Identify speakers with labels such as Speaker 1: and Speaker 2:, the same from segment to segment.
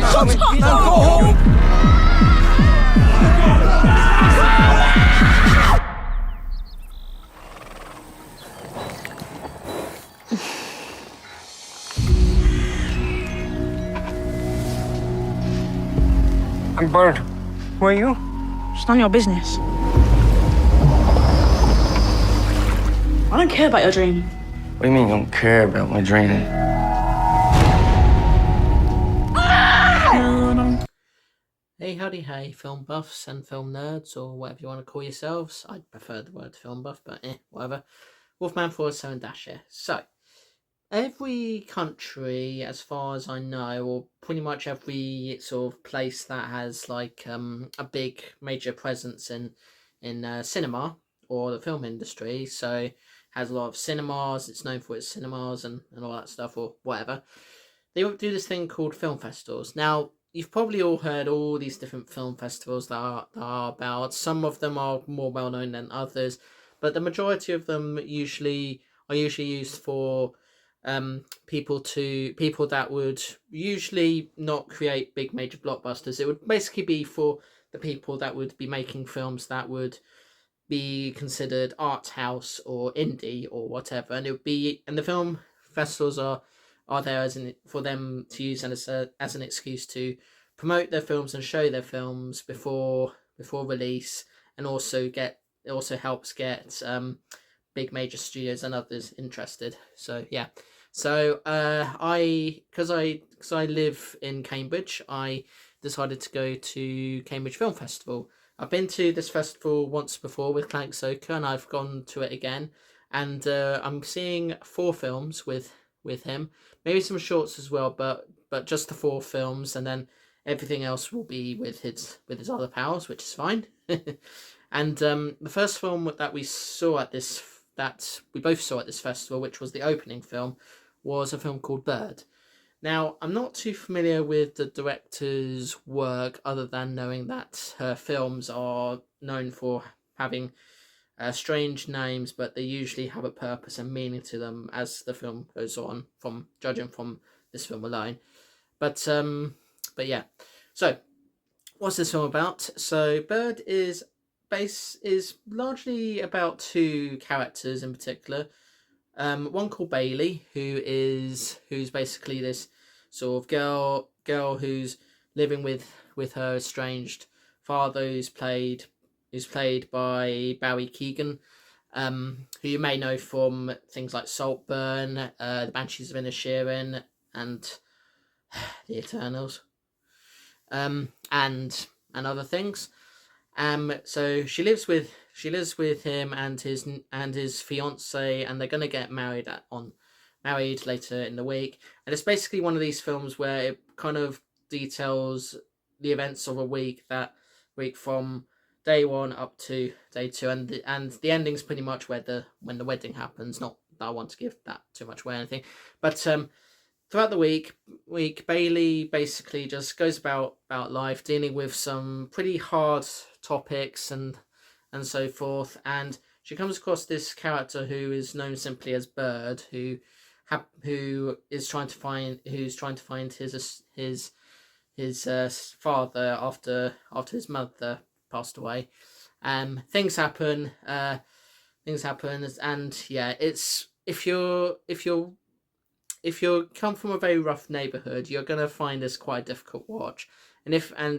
Speaker 1: coming. Now go home. I'm Bird. Who are you?
Speaker 2: It's none of your business. I don't care about your dream.
Speaker 1: What do you mean you don't care about my dream?
Speaker 3: Hey, howdy, hey, film buffs and film nerds, or whatever you want to call yourselves. I prefer the word film buff, but whatever. Wolfman47- here. So, every country, as far as I know, or pretty much every sort of place that has like a big major presence in cinema or the film industry, so has a lot of cinemas, it's known for its cinemas and all that stuff, or whatever, they do this thing called film festivals. Now, you've probably all heard all these different film festivals that are about. Some of them are more well known than others, but the majority of them are usually used for people that would usually not create big major blockbusters. It would basically be for the people that would be making films that would be considered art house or indie or whatever, and it would be, and the film festivals are there for them to use as an excuse to promote their films and show their films before release, and it also helps get big major studios and others interested. So yeah, so because I live in Cambridge, I decided to go to Cambridge Film Festival. I've been to this festival once before with Clank Soka, and I've gone to it again, and I'm seeing 4 films with him, maybe some shorts as well, but just the 4 films, and then everything else will be with his other pals, which is fine. And the first film that we both saw at this festival, which was the opening film, was a film called Bird. Now, I'm not too familiar with the director's work, other than knowing that her films are known for having strange names, but they usually have a purpose and meaning to them as the film goes on, from judging from this film alone. But yeah. So, what's this film about? So, Bird is largely about 2 characters in particular. One called Bailey, who's basically this sort of girl who's living with her estranged father, who's played by Barry Keoghan, who you may know from things like Saltburn, The Banshees of Inisherin, and The Eternals, and other things. So she lives with him and his fiance, and they're gonna get married later in the week. And it's basically one of these films where it kind of details the events of a week from day 1 up to day 2, and the ending's pretty much when the wedding happens. Not that I want to give that too much away or anything, but throughout the week, Bailey basically just goes about life, dealing with some pretty hard topics and so forth, and she comes across this character who is known simply as Bird, who's trying to find his father after his mother passed away. Things happen, and yeah, it's if you come from a very rough neighborhood, you're gonna find this quite a difficult watch. And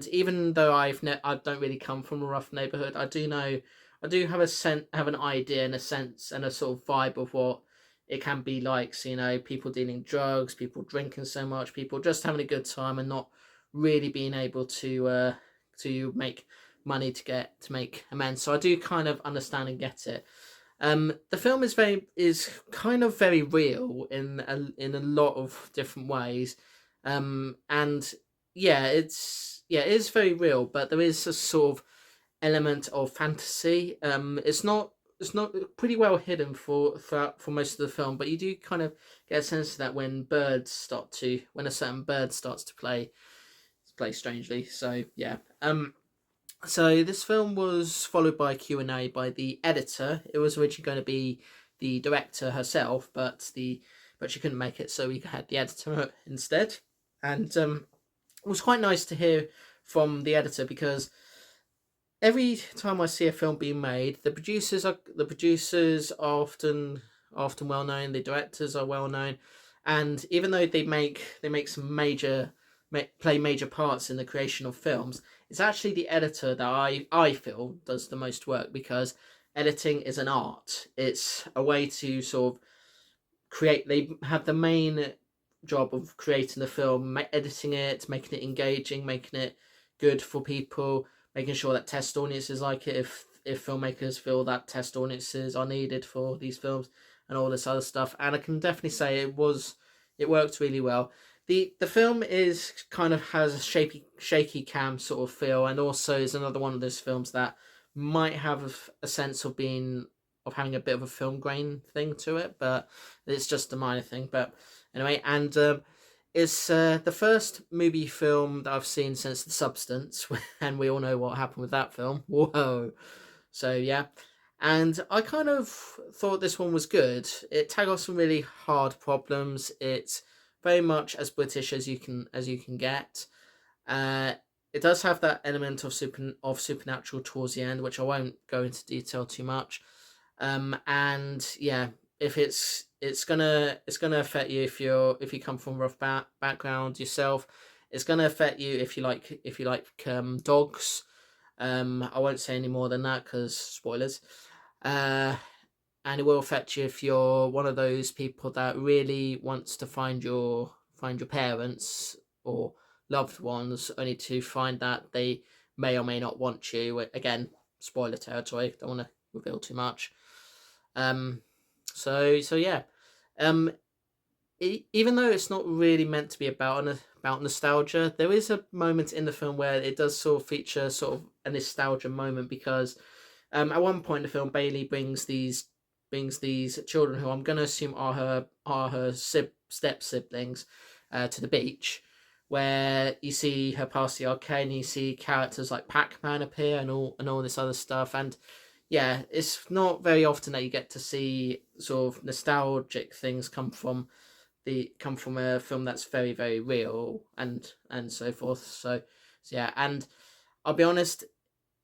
Speaker 3: even though I don't really come from a rough neighborhood, I do have an idea and a sense and a sort of vibe of what it can be like. So, people dealing drugs, people drinking so much, people just having a good time and not really being able to make money to make amends. So I do kind of understand and get it. The film is kind of very real in a lot of different ways, and yeah, it is very real, but there is a sort of element of fantasy. It's not pretty well hidden for most of the film, but you do kind of get a sense of that when a certain bird starts to play strangely. So yeah. So this film was followed by a Q&A by the editor. It was originally going to be the director herself, but she couldn't make it, so we had the editor instead. And it was quite nice to hear from the editor, because every time I see a film being made, the producers are often well known, the directors are well known, and even though they make some play major parts in the creation of films, it's actually the editor that I feel does the most work, because editing is an art. It's a way to sort of create. They have the main job of creating the film, editing it, making it engaging, making it good for people, making sure that test audiences like it, if filmmakers feel that test audiences are needed for these films, and all this other stuff. And I can definitely say it worked really well. The film is kind of has a shaky cam sort of feel, and also is another one of those films that might have a sense of having a bit of a film grain thing to it, but it's just a minor thing. But anyway, and it's the first movie film that I've seen since The Substance, and we all know what happened with that film. Whoa! So yeah, and I kind of thought this one was good. It tackles some really hard problems. It's very much as British as you can get. Uh, it does have that element of supernatural towards the end, which I won't go into detail too much. And yeah, if it's gonna affect you if you come from a rough background yourself. It's gonna affect you if you like dogs. I won't say any more than that because spoilers. Uh, and it will affect you if you're one of those people that really wants to find your parents or loved ones, only to find that they may or may not want you. Again, spoiler territory. Don't want to reveal too much. Um, so yeah. Um, Even though it's not really meant to be about nostalgia, there is a moment in the film where it does sort of feature sort of a nostalgia moment, because at one point in the film, Bailey brings these children, who I'm going to assume are her step siblings, to the beach, where you see her past the arcade, and you see characters like Pac-Man appear, and all this other stuff. And yeah, it's not very often that you get to see sort of nostalgic things come from a film that's very, very real, and so forth. So yeah, and I'll be honest,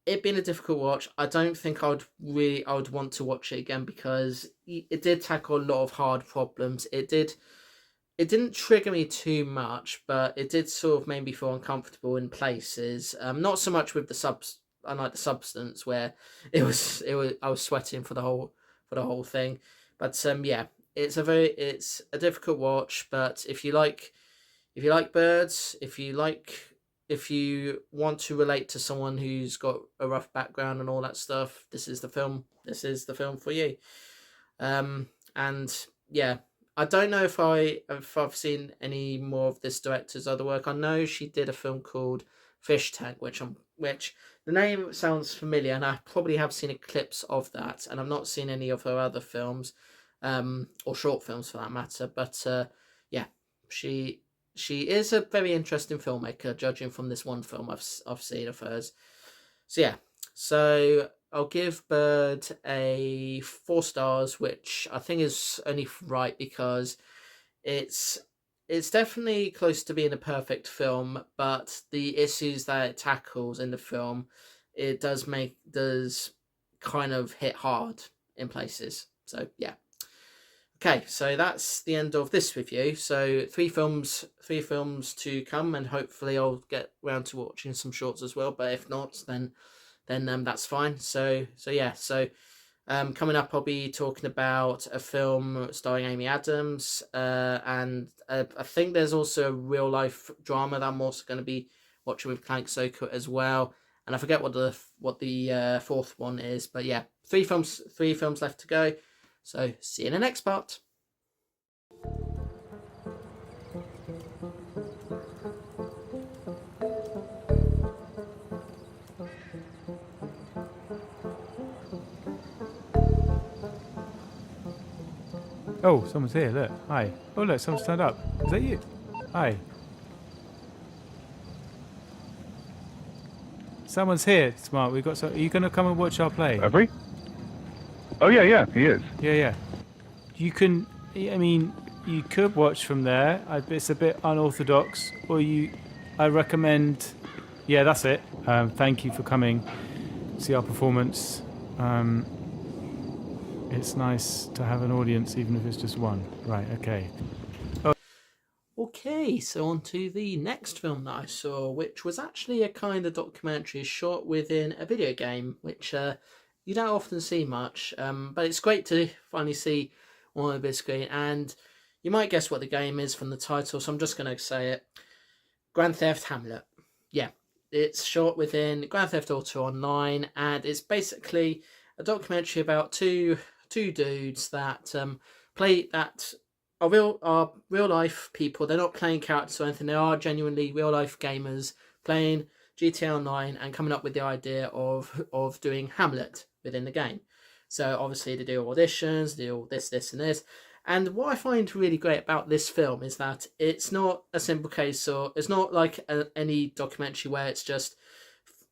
Speaker 3: it being a difficult watch, I don't think I would want to watch it again, because it did tackle a lot of hard problems. It didn't trigger me too much, but it did sort of make me feel uncomfortable in places. Not so much with unlike The Substance, where it was I was sweating for the whole thing. But yeah, it's a difficult watch. But if you like birds, if you want to relate to someone who's got a rough background and all that stuff, this is the film. This is the film for you. And yeah, I don't know if I've seen any more of this director's other work. I know she did a film called Fish Tank, which the name sounds familiar, and I probably have seen clips of that, and I've not seen any of her other films, or short films for that matter. But yeah, she she is a very interesting filmmaker, judging from this one film I've seen of hers. So yeah, so I'll give Bird a 4 stars, which I think is only right, because it's it's definitely close to being a perfect film, but the issues that it tackles in the film, it does kind of hit hard in places. So yeah. Okay, so that's the end of this review. So three films to come, and hopefully I'll get round to watching some shorts as well. But if not, then that's fine. So yeah. So coming up, I'll be talking about a film starring Amy Adams, and I think there's also a real life drama that I'm also going to be watching with Clank Soka as well. And I forget what the fourth one is, but yeah, three films left to go. So see you in the next part.
Speaker 4: Oh, someone's here, look. Hi. Oh, look, someone's turned up. Is that you? Hi. Someone's here, Smart. We've got some... Are you going to come and watch our play?
Speaker 5: Have we? Oh, yeah, he is.
Speaker 4: Yeah. You can... I mean, you could watch from there. It's a bit unorthodox. Or you I recommend. Yeah, that's it. Thank you for coming. See our performance. It's nice to have an audience, even if it's just one. Right. Okay.
Speaker 3: Okay, so on to the next film that I saw, which was actually a kind of documentary shot within a video game, which you don't often see much, but it's great to finally see on a big screen. And you might guess what the game is from the title, so I'm just going to say it. Grand Theft Hamlet. Yeah, it's shot within Grand Theft Auto Online, and it's basically a documentary about two dudes that play that are real life people. They're not playing characters or anything. They are genuinely real life gamers playing GTA Online and coming up with the idea of doing Hamlet within the game. So obviously they do auditions, they do all this, and this. And what I find really great about this film is that it's not a simple case, or it's not like any documentary where it's just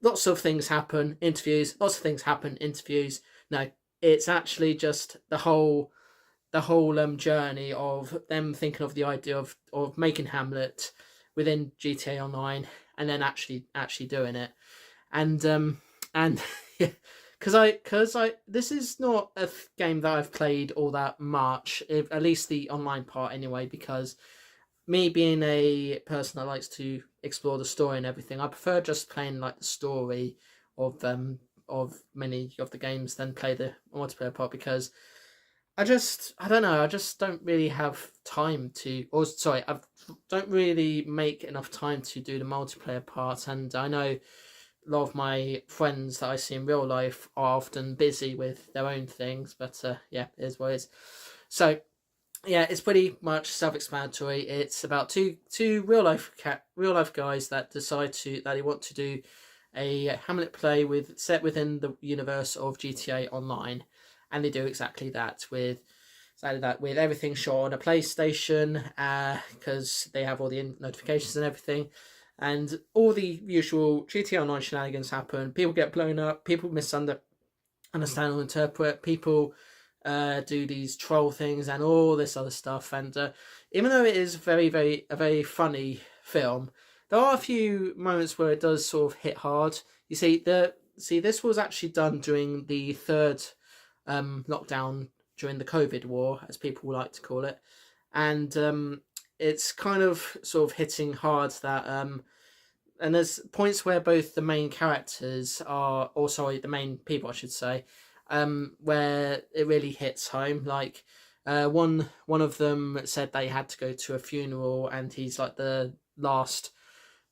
Speaker 3: lots of things happen, interviews, lots of things happen, interviews. No, it's actually just the whole journey of them thinking of the idea of making Hamlet within GTA Online and then actually doing it. And because I this is not a game that I've played all that much, at least the online part anyway, because me being a person that likes to explore the story and everything, I prefer just playing like the story of many of the games than play the multiplayer part, because I don't know, I just don't really have time to, or sorry, I don't really make enough time to do the multiplayer part. And I know a lot of my friends that I see in real life are often busy with their own things, but yeah, it is what it is. So yeah, it's pretty much self-explanatory. It's about two real life guys that decide that they want to do a Hamlet play set within the universe of GTA Online. And they do exactly that with everything shot on a PlayStation, because they have all the notifications and everything, and all the usual GTA Online shenanigans happen. People get blown up, people understand or interpret, people do these troll things and all this other stuff. And even though it is a very funny film, there are a few moments where it does sort of hit hard. You see, this was actually done during the third lockdown, during the COVID war, as people like to call it, and it's kind of sort of hitting hard that and there's points where both the main characters are, or sorry, the main people I should say, where it really hits home. Like one of them said they had to go to a funeral, and he's like the last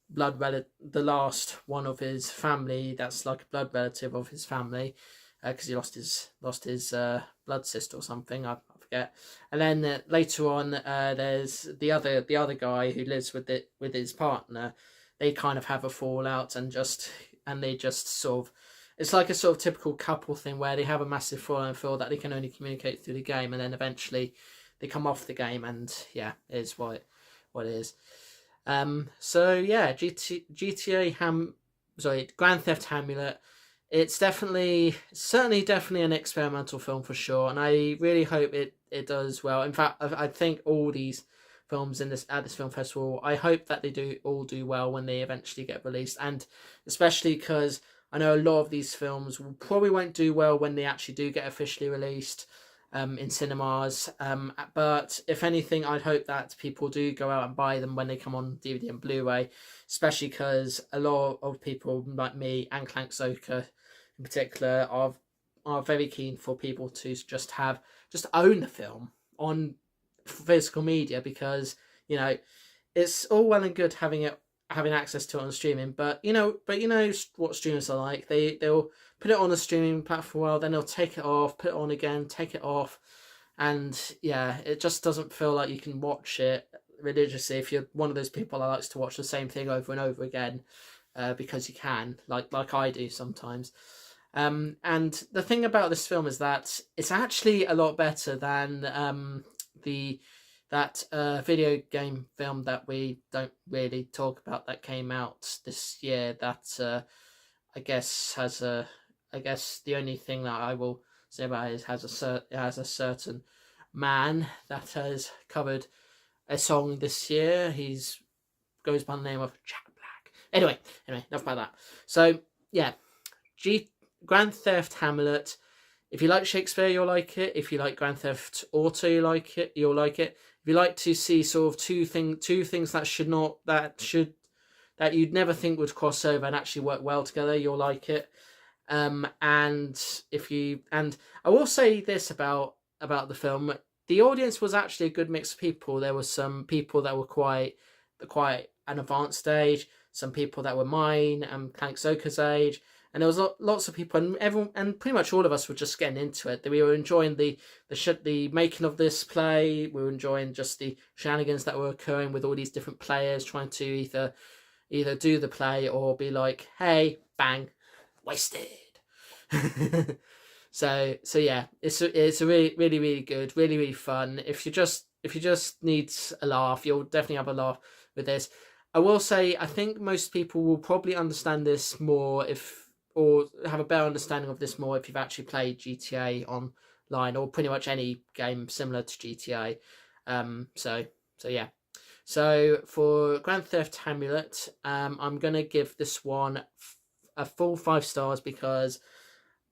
Speaker 3: the last one of his family that's like a blood relative of his family, because he lost his blood sister or something, I forget. And then later on, there's the other guy who lives with his partner. They kind of have a fallout, and they just sort of, it's like a sort of typical couple thing where they have a massive fallout and feel that they can only communicate through the game, and then eventually they come off the game, and yeah, it is what it is. So yeah, Grand Theft Hamlet. It's certainly an experimental film for sure, and I really hope it does well. In fact, I think all these films at this film festival, I hope that they all do well when they eventually get released, and especially because I know a lot of these films probably won't do well when they actually do get officially released in cinemas. But if anything, I'd hope that people do go out and buy them when they come on DVD and Blu-ray, especially because a lot of people like me and Clank Zoka in particular are very keen for people to just own the film on physical media, because it's all well and good having access to it on streaming, but you know what streamers are like. They'll put it on a streaming platform, well, then they'll take it off, put it on again, take it off, and yeah, it just doesn't feel like you can watch it religiously if you're one of those people that likes to watch the same thing over and over again, because you can, like I do sometimes. And the thing about this film is that it's actually a lot better than that video game film that we don't really talk about that came out this year. That I guess the only thing that I will say about it is has a certain man that has covered a song this year. Goes by the name of Jack Black. Anyway, enough about that. So yeah, Grand Theft Hamlet. If you like Shakespeare, you'll like it. If you like Grand Theft Auto, you'll like it. If you like to see sort of two things that you'd never think would cross over and actually work well together, you'll like it. And I will say this about the film: the audience was actually a good mix of people. There were some people that were quite an advanced age, some people that were mine and Kank Soka's age, and there was lots of people, and everyone, and pretty much all of us were just getting into it. We were enjoying the making of this play. We were enjoying just the shenanigans that were occurring with all these different players trying to either do the play or be like, hey, bang, wasted. so yeah, it's a really good, really fun. If you just need a laugh, you'll definitely have a laugh with this. I will say, I think most people will probably understand this more or have a better understanding of this more if you've actually played GTA online or pretty much any game similar to GTA. So yeah. So for Grand Theft Hamlet, I'm gonna give this one a full 5 stars because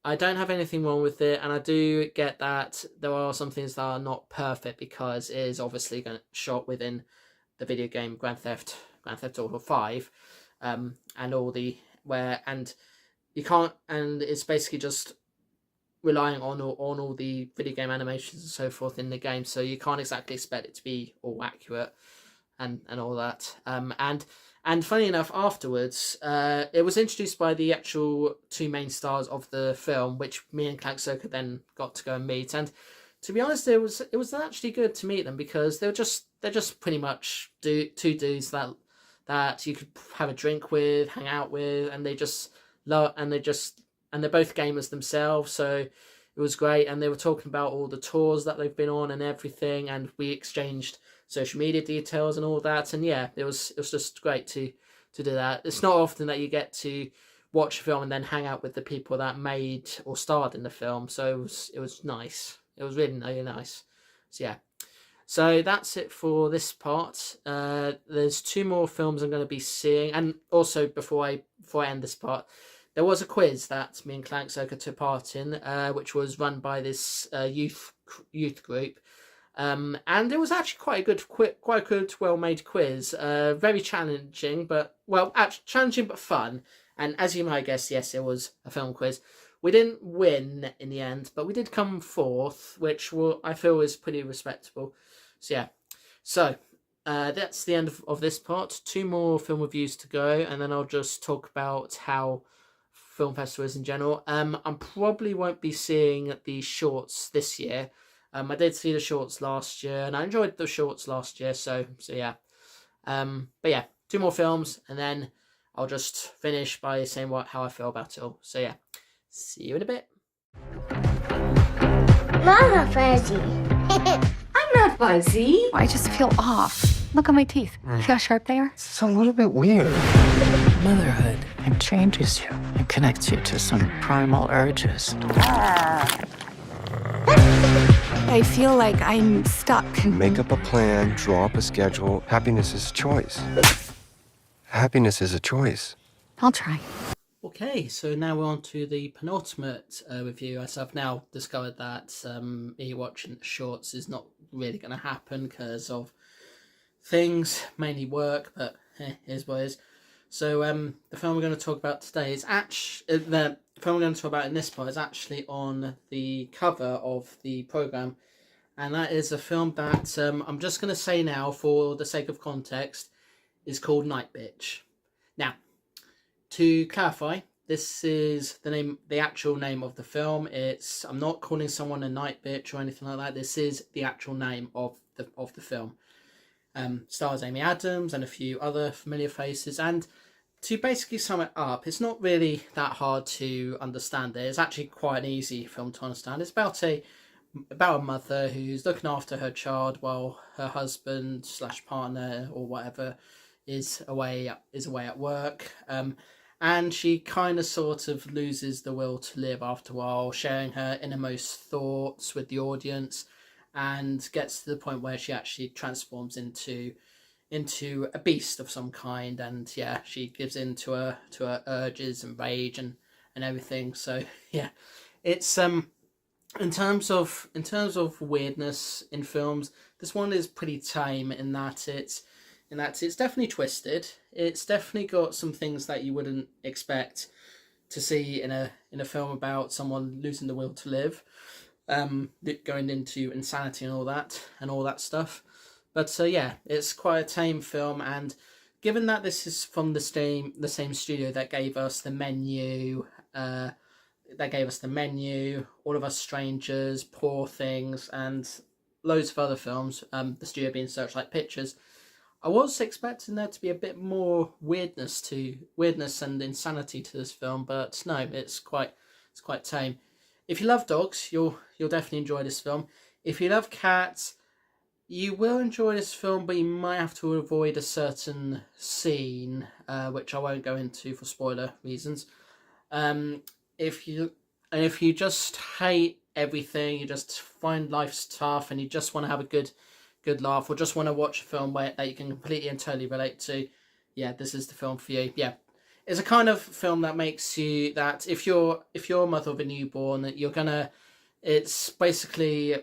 Speaker 3: I don't have anything wrong with it, and I do get that there are some things that are not perfect because it is obviously shot within the video game Grand Theft Auto 5, and you can't, and it's basically just relying on all the video game animations and so forth in the game, so you can't exactly expect it to be all accurate and all that. And funny enough, afterwards, it was introduced by the actual 2 main stars of the film, which me and Kank Soka then got to go and meet. And to be honest, it was actually good to meet them because they're just pretty much 2 dudes that you could have a drink with, hang out with, and they're both gamers themselves, so it was great. And they were talking about all the tours that they've been on and everything, and we exchanged social media details and all that. And yeah, it was just great to do that. It's not often that you get to watch a film and then hang out with the people that made or starred in the film, so it was nice. It was really, really nice. So yeah. So that's it for this part. There's 2 more films I'm going to be seeing, and also before I end this part, there was a quiz that me and Kank Soka took part in, which was run by this youth group, and it was actually quite a good, well-made quiz. Very challenging, challenging but fun. And as you might guess, yes, it was a film quiz. We didn't win in the end, but we did come 4th, which I feel is pretty respectable. So yeah, so that's the end of this part. 2 more film reviews to go, and then I'll just talk about how film festival is in general. I probably won't be seeing the shorts this year. I did see the shorts last year, and I enjoyed the shorts last year. So yeah. But yeah, 2 more films, and then I'll just finish by saying how I feel about it all. So yeah, see you in a bit.
Speaker 6: Mama fuzzy.
Speaker 7: I'm not fuzzy.
Speaker 8: I just feel off. Look at my teeth. See how sharp they are?
Speaker 1: It's a little bit weird.
Speaker 9: Motherhood, it changes you. It connects you to some primal urges.
Speaker 8: I feel like I'm stuck.
Speaker 10: Make up a plan, draw up a schedule. Happiness is a choice. Happiness is a choice.
Speaker 8: I'll try.
Speaker 3: Okay, so now we're on to the penultimate review. As I've now discovered that me watching shorts is not really going to happen because of things, mainly work, but here's what it is. So the film we're going to talk about today is the film we're going to talk about in this part is actually on the cover of the programme, and that is a film that I'm just going to say now for the sake of context is called Night Bitch. Now, to clarify, this is the actual name of the film. I'm not calling someone a night bitch or anything like that. This is the actual name of the film. Stars Amy Adams and a few other familiar faces. And to basically sum it up, it's not really that hard to understand it. It's actually quite an easy film to understand. It's about a mother who's looking after her child while her husband / partner or whatever is away at work. And she kind of sort of loses the will to live after a while, sharing her innermost thoughts with the audience, and gets to the point where she actually transforms into into a beast of some kind, and yeah, she gives in to her urges and rage and everything. So yeah, it's in terms of weirdness in films, this one is pretty tame in that it's definitely twisted. It's definitely got some things that you wouldn't expect to see in a film about someone losing the will to live, going into insanity and all that stuff. But yeah, it's quite a tame film, and given that this is from the same studio that gave us the Menu, All of Us Strangers, Poor Things, and loads of other films, the studio being Searchlight Pictures, I was expecting there to be a bit more weirdness and insanity to this film, but no, it's quite tame. If you love dogs, you'll definitely enjoy this film. If you love cats, you will enjoy this film, but you might have to avoid a certain scene, which I won't go into for spoiler reasons. If you just hate everything, you just find life's tough, and you just want to have a good laugh, or just want to watch a film that you can completely and totally relate to, yeah, this is the film for you. Yeah, it's a kind of film that makes you, that if you're a mother of a newborn, it's basically,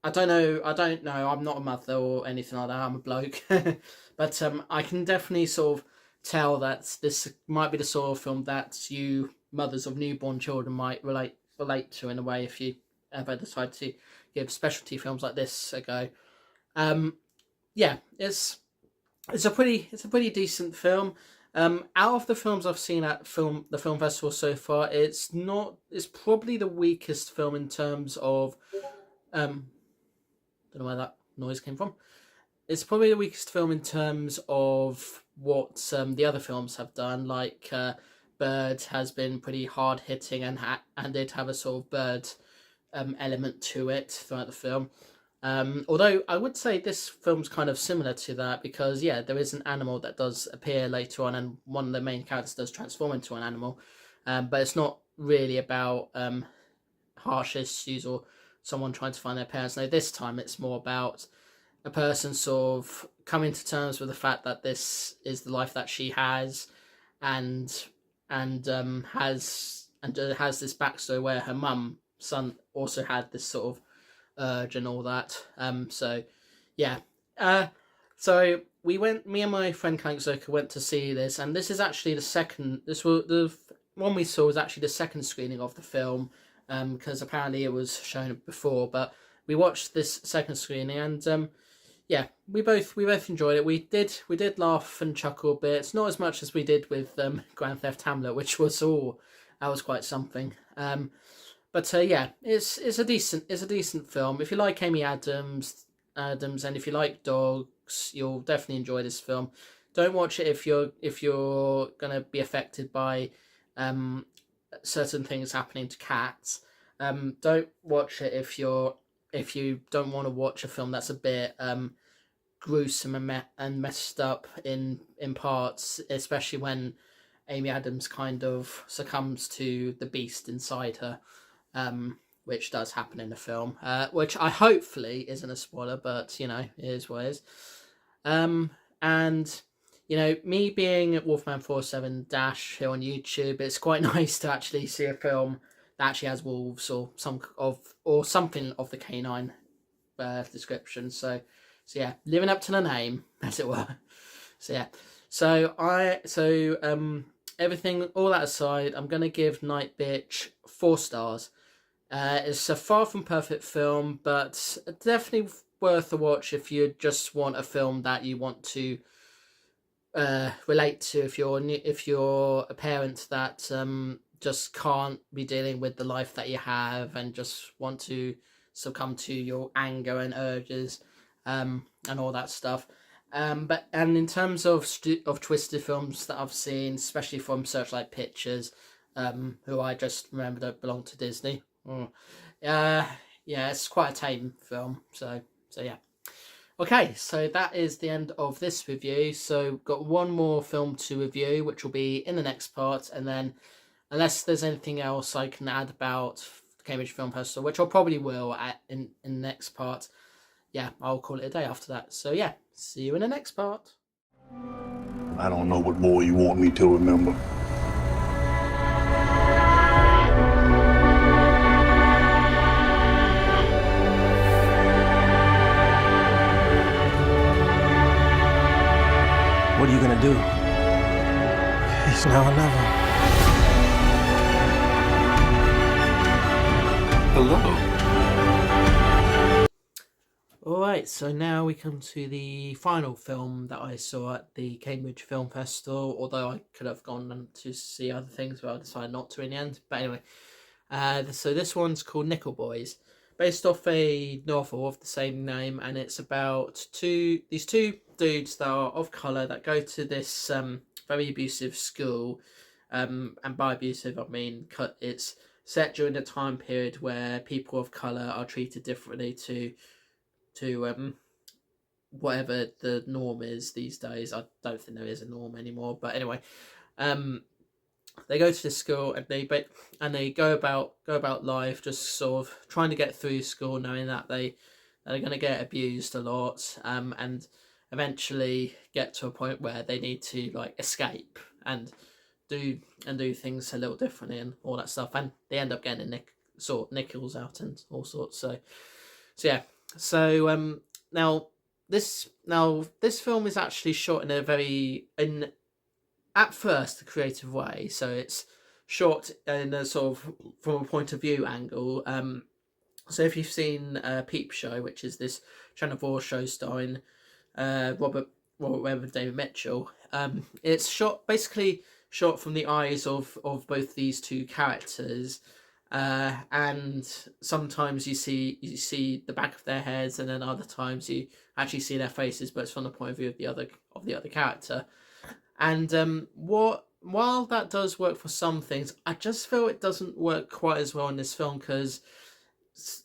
Speaker 3: I don't know, I'm not a mother or anything like that, I'm a bloke, but I can definitely sort of tell that this might be the sort of film that you mothers of newborn children might relate to in a way, if you ever decide to give specialty films like this a go. Yeah, it's a pretty decent film. Out of the films I've seen at the film festival so far, it's probably the weakest film in terms of don't know where that noise came from. It's probably the weakest film in terms of what the other films have done. Like Bird has been pretty hard hitting and did have a sort of bird element to it throughout the film. Although I would say this film's kind of similar to that, because yeah, there is an animal that does appear later on, and one of the main characters does transform into an animal, but it's not really about harsh issues or someone trying to find their parents. No, this time it's more about a person sort of coming to terms with the fact that this is the life that she has, and has this backstory where her son also had this sort of urge and all that. So yeah, so me and my friend Kank Zoka went to see this, and this is actually the one we saw was actually the second screening of the film, because apparently it was shown before, but we watched this second screening, and yeah, we both enjoyed it. We did laugh and chuckle a bit. It's not as much as we did with Grand Theft Hamlet, which was quite something. But yeah, it's a decent film. If you like Amy Adams, and if you like dogs, you'll definitely enjoy this film. Don't watch it if you're gonna be affected by certain things happening to cats. Don't watch it if you don't want to watch a film that's a bit gruesome and messed up in parts, especially when Amy Adams kind of succumbs to the beast inside her, which does happen in the film, which I hopefully isn't a spoiler, but you know, it is what it is. And you know, me being at Wolfman47- here on YouTube, it's quite nice to actually see a film that actually has wolves or something of the canine description. So yeah, living up to the name, as it were. So yeah, everything, all that aside, I'm gonna give Night Bitch 4 stars. It's a far from perfect film, but definitely worth a watch if you just want a film that you want to relate to. If you're a parent that just can't be dealing with the life that you have and just want to succumb to your anger and urges, and all that stuff. And in terms of twisted films that I've seen, especially from Searchlight Pictures, who I just remember don't belong to Disney. Yeah, it's quite a tame film. So yeah. Okay, so that is the end of this review. So got one more film to review, which will be in the next part, and then unless there's anything else I can add about the Cambridge Film Festival, which I probably will in the next part, yeah, I'll call it a day after that. So yeah, See you in the next part.
Speaker 6: I don't know what more you want me to remember.
Speaker 1: What are you gonna do? It's now or never.
Speaker 6: Hello.
Speaker 3: Alright, so now we come to the final film that I saw at the Cambridge Film Festival, although I could have gone to see other things, but I decided not to in the end. But anyway, so this one's called Nickel Boys, based off a novel of the same name, and it's about these two dudes that are of colour that go to this very abusive school, and by abusive I mean it's set during a time period where people of colour are treated differently to whatever the norm is these days. I don't think there is a norm anymore, but anyway, they go to this school and they go about life just sort of trying to get through school, knowing that they're going to get abused a lot, and eventually get to a point where they need to like escape and do things a little differently and all that stuff, and they end up getting nickels out and all sorts. So yeah. So now this film is actually shot in a very at first a creative way. So it's shot in a sort of from a point of view angle. So if you've seen Peep Show, which is this Channel 4 show starring Robert Webb and David Mitchell, it's basically shot from the eyes of both these two characters. And sometimes you see the back of their heads, and then other times you actually see their faces, but it's from the point of view of the other character. And while that does work for some things, I just feel it doesn't work quite as well in this film, because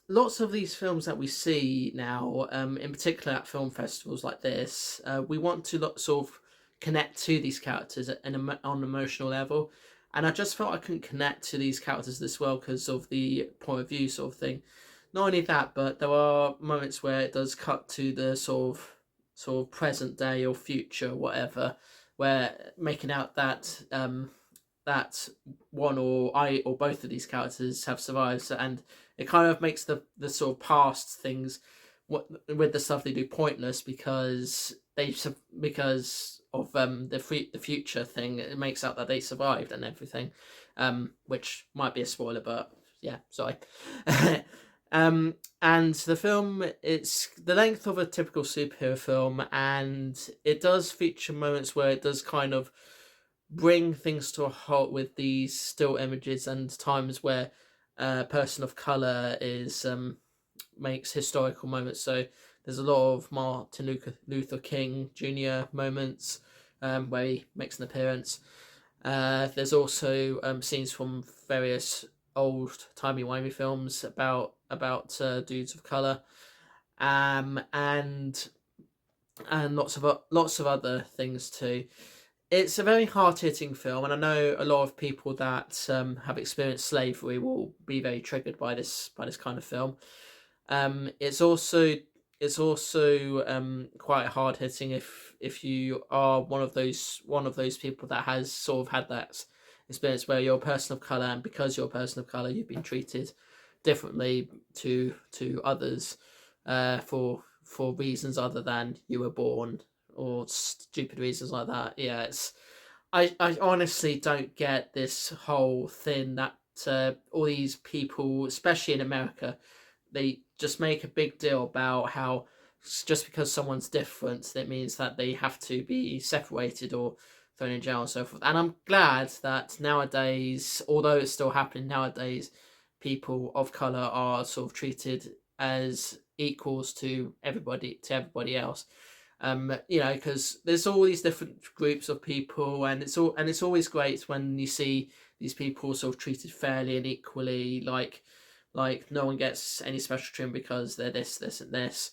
Speaker 3: lots of these films that we see now, in particular at film festivals like this, we want to sort of connect to these characters on an emotional level. And I just felt I couldn't connect to these characters this well because of the point of view sort of thing. Not only that, but there are moments where it does cut to the sort of present day or future, whatever, where making out that that one or both of these characters have survived, and it kind of makes the sort of past things with the stuff they do pointless because of the future thing. It makes out that they survived and everything, which might be a spoiler, but yeah, sorry. And the film, it's the length of a typical superhero film, and it does feature moments where it does kind of bring things to a halt with these still images, and times where a person of colour is makes historical moments. So there's a lot of Martin Luther King Jr. moments where he makes an appearance. There's also scenes from various old timey-wimey films about dudes of colour, and lots of other things too. It's a very hard-hitting film, and I know a lot of people that have experienced slavery will be very triggered by this kind of film. It's also quite hard hitting if you are one of those people that has sort of had that experience where you're a person of colour, and because you're a person of colour, you've been treated differently to others for reasons other than you were born, or stupid reasons like that. Yeah, I honestly don't get this whole thing that all these people, especially in America, they just make a big deal about how just because someone's different, that means that they have to be separated or thrown in jail and so forth. And I'm glad that nowadays, although it's still happening nowadays, people of colour are sort of treated as equals to everybody else. Because there's all these different groups of people, and it's always great when you see these people sort of treated fairly and equally, like no one gets any special treatment because they're this, and this.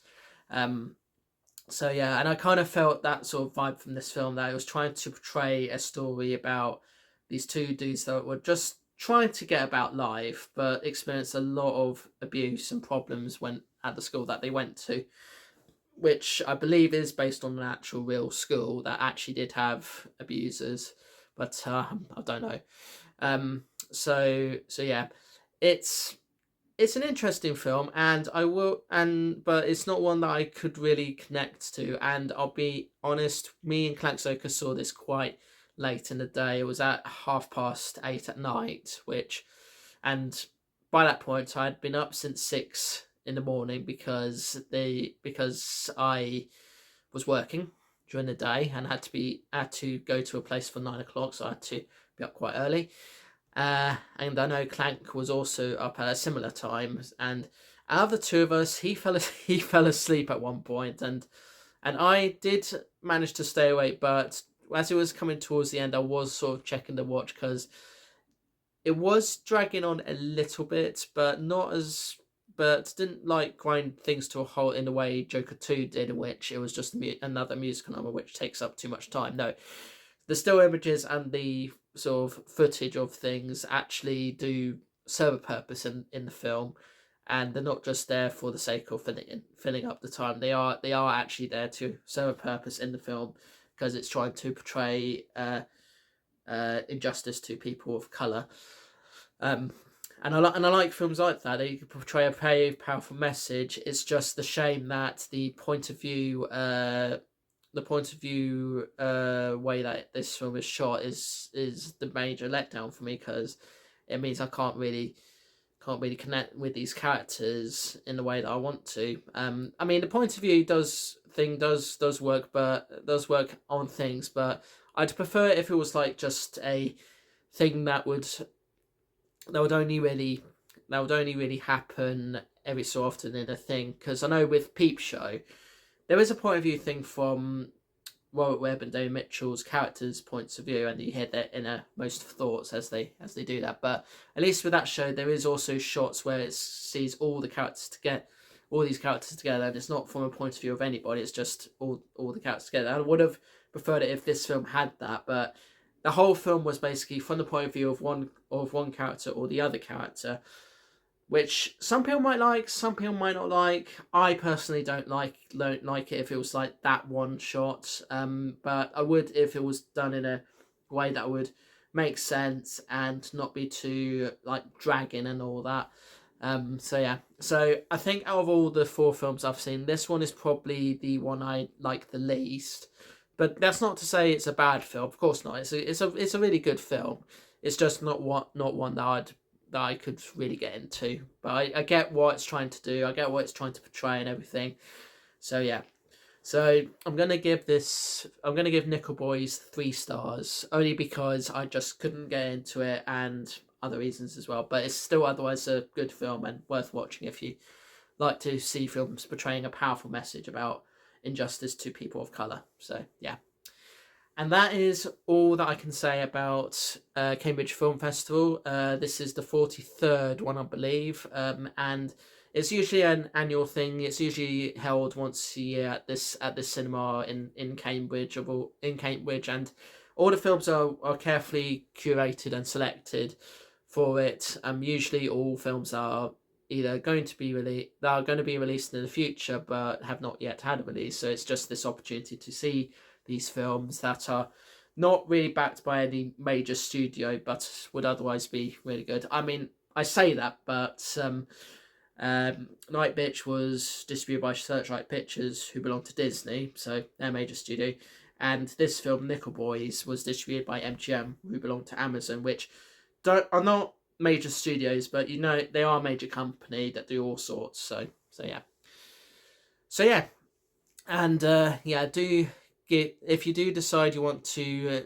Speaker 3: So yeah, and I kind of felt that sort of vibe from this film, that it was trying to portray a story about these two dudes that were just trying to get about life, but experienced a lot of abuse and problems at the school that they went to. which I believe is based on an actual real school that actually did have abusers, but I don't know. So yeah, it's an interesting film, and but it's not one that I could really connect to. And I'll be honest, me and Klaxoka saw this quite late in the day. It was at 8:30 at night, and by that point I'd been up since 6 in the morning because I was working during the day and had to go to a place for 9 o'clock, so I had to be up quite early. And I know Clank was also up at a similar time, and out of the two of us, he fell asleep at one point, and I did manage to stay awake, but as it was coming towards the end, I was sort of checking the watch because it was dragging on a little bit, but didn't like grind things to a halt in the way Joker 2 did, in which it was just another musical number which takes up too much time. No, the still images and the sort of footage of things actually do serve a purpose in the film, and they're not just there for the sake of filling up the time. They are actually there to serve a purpose in the film, because it's trying to portray injustice to people of colour. And I like films like that. They portray a very powerful message. It's just the shame that the point of view way that this film is shot is the major letdown for me, because it means I can't really connect with these characters in the way that I want to. I mean, the point of view does work, but does work on things, but I'd prefer if it was like just a thing that would only really happen every so often in a thing. Because I know with Peep Show, there is a point of view thing from Robert Webb and David Mitchell's characters' points of view, and you hear their innermost thoughts as they do that. But at least with that show, there is also shots where it sees all these characters together, and it's not from a point of view of anybody. It's just all the characters together. I would have preferred it if this film had that, but the whole film was basically from the point of view of one character or the other character, which some people might like, some people might not like. I personally don't like it if it was like that one shot, but I would if it was done in a way that would make sense and not be too like dragging and all that. So I think out of all the 4 films I've seen, this one is probably the one I like the least. But that's not to say it's a bad film. Of course not. It's a really good film. It's just not one that I could really get into. But I get what it's trying to do. I get what it's trying to portray and everything. So yeah. So I'm gonna give Nickel Boys 3 stars, only because I just couldn't get into it, and other reasons as well. But it's still otherwise a good film and worth watching if you like to see films portraying a powerful message about injustice to people of colour. So yeah, and that is all that I can say about Cambridge Film Festival. This is the 43rd one, I believe, and it's usually an annual thing. It's usually held once a year at this cinema in Cambridge, and all the films are carefully curated and selected for it. Usually all films are either going to be released in the future but have not yet had a release, so it's just this opportunity to see these films that are not really backed by any major studio but would otherwise be really good. I mean, I say that, but Night Bitch was distributed by Searchlight Pictures, who belong to Disney, so they're a major studio, and this film Nickel Boys was distributed by MGM, who belong to Amazon, which are not major studios, but you know they are a major company that do all sorts. So yeah, and if you do decide you want to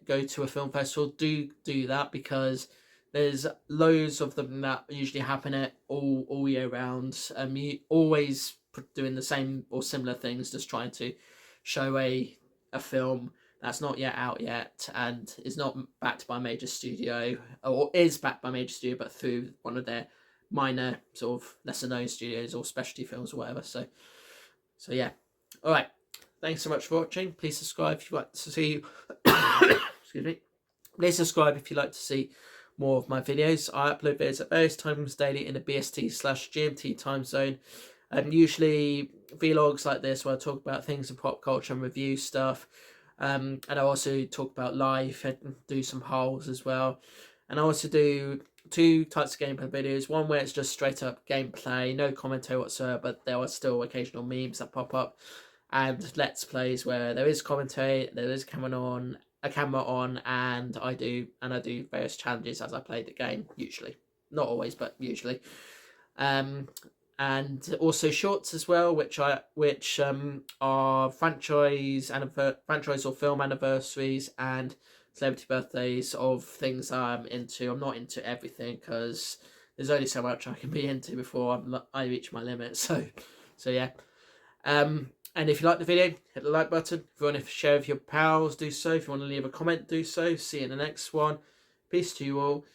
Speaker 3: go to a film festival, do that, because there's loads of them that usually happen at all year round. You always doing the same or similar things, just trying to show a film that's not yet out yet and is not backed by a major studio, or is backed by a major studio but through one of their minor sort of lesser known studios or specialty films or whatever. So yeah. All right. Thanks so much for watching. Please subscribe if you'd like to see excuse me. Please subscribe if you'd like to see more of my videos. I upload videos at various times daily in the BST/GMT time zone. Usually vlogs like this where I talk about things in pop culture and review stuff. And I also talk about life and do some hauls as well. And I also do 2 types of gameplay videos. One where it's just straight up gameplay, no commentary whatsoever, but there are still occasional memes that pop up. And let's plays where there is commentary, there is a camera on, and I do various challenges as I play the game, usually. Not always, but usually. And also shorts as well, which are franchise or film anniversaries and celebrity birthdays of things I'm into. I'm not into everything because there's only so much I can be into before I reach my limit. So yeah. And if you like the video, hit the like button. If you want to share with your pals, do so. If you want to leave a comment, do so. See you in the next one. Peace to you all.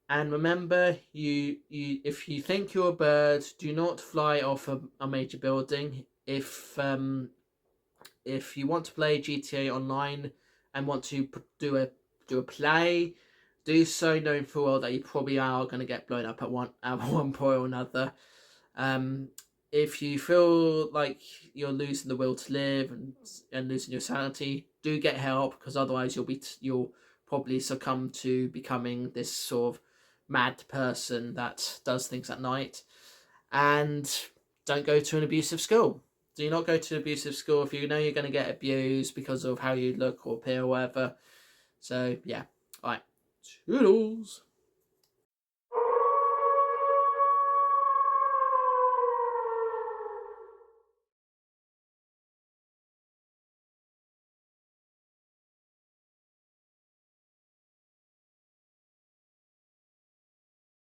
Speaker 3: And remember, if you think you're a bird, do not fly off a major building. If you want to play GTA Online and want to do a play, do so knowing full well that you probably are going to get blown up at one point or another. If you feel like you're losing the will to live and losing your sanity, do get help, because otherwise you'll probably succumb to becoming this sort of mad person that does things at night. And don't go to an abusive school. Do not go to an abusive school if you know you're going to get abused because of how you look or appear or whatever. So yeah, all right, toodles.